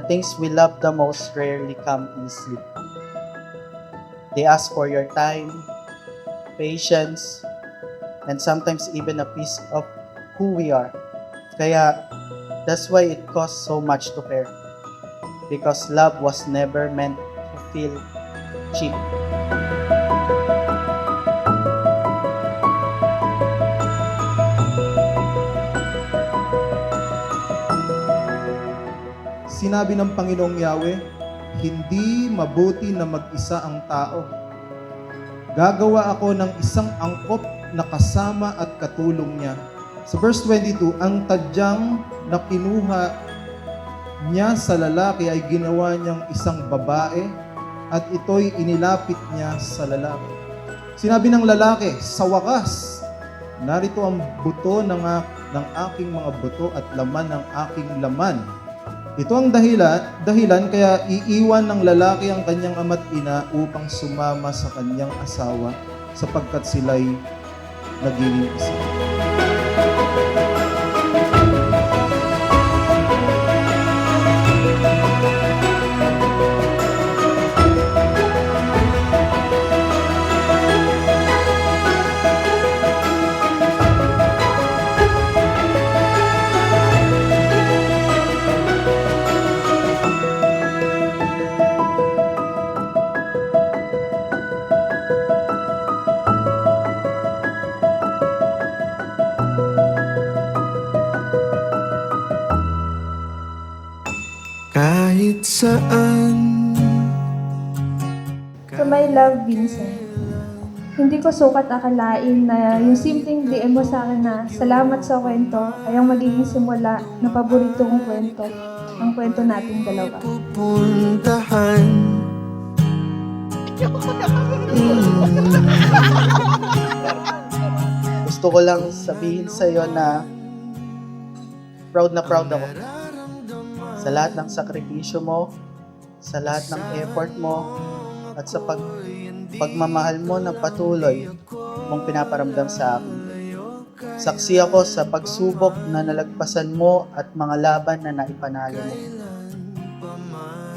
things we love the most rarely come easily. They ask for your time, patience, and sometimes even a piece of who we are. Kaya, that's why it costs so much to care. Because love was never meant to feel cheap. Sinabi ng Panginoong Yahweh, hindi mabuti na mag-isa ang tao. Gagawa ako ng isang angkop na kasama at katulong niya. Sa verse 22, ang tadyang na kinuha niya sa lalaki ay ginawa niyang isang babae at ito'y inilapit niya sa lalaki. Sinabi ng lalaki, sa wakas, narito ang buto ng aking mga buto at laman ng aking laman. Ito ang dahilan kaya iiwan ng lalaki ang kanyang ama't ina upang sumama sa kanyang asawa sapagkat sila'y nagiging isa. Kahit saan. To my love, Vincent. Hindi ko sukat akalain na yung simpleng DM mo sa akin na salamat sa kwento ay ang magiging simula ng paborito kong kwento, ang kwento nating dalawa. Pupuntahan. Gusto ko lang sabihin sa iyo na proud ako sa lahat ng sakripisyo mo, sa lahat ng effort mo, at sa pagmamahal mo na patuloy mong pinaparamdam sa akin. Saksi ako sa pagsubok na nalagpasan mo at mga laban na naipanalo mo.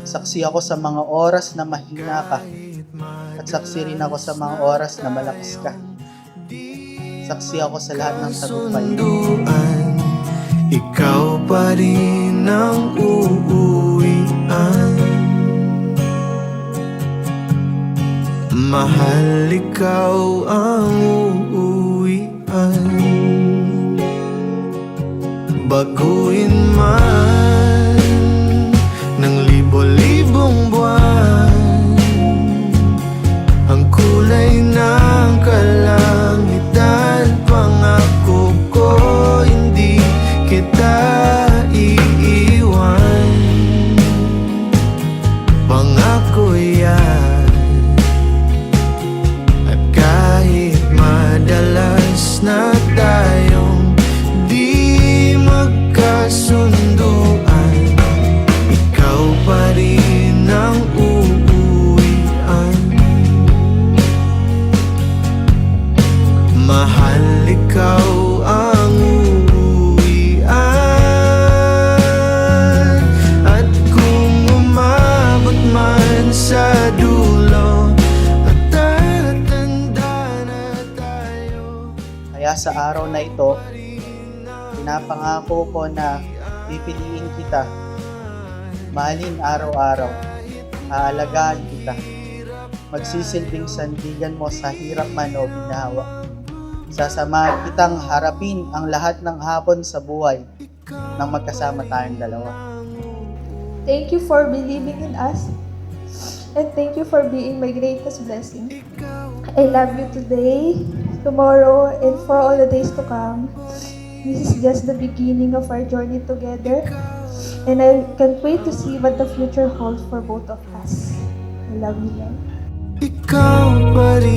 Saksi ako sa mga oras na mahina ka, at saksi rin ako sa mga oras na malakas ka. Saksi ako sa lahat ng tagumpay. Ikaw pa rin ang uuwian. Mahal, ikaw ang uuwian. Baguhin man ng libo-libong buwan ang kulay ng kalangitan. Pangako ko hindi kita iiwan. Pangako yan. At kahit madalas na tayong di magkasunduan, ikaw pa rin ang uuwian. Mahal, ikaw ang sa dulo at tatanda na tayo. Kaya sa araw na ito, pinapangako ko na pipiliin kita, mahalin araw-araw, aalagaan kita, magsisilbing sandigan mo sa hirap man o ginhawa. Sasamahan kitang harapin ang lahat ng hapon sa buhay nang magkasama tayong dalawa. Thank you for believing in us. And thank you for being my greatest blessing. I love you today, tomorrow, and for all the days to come. This is just the beginning of our journey together. And I can't wait to see what the future holds for both of us. I love you, Lord. Ikaw pa rin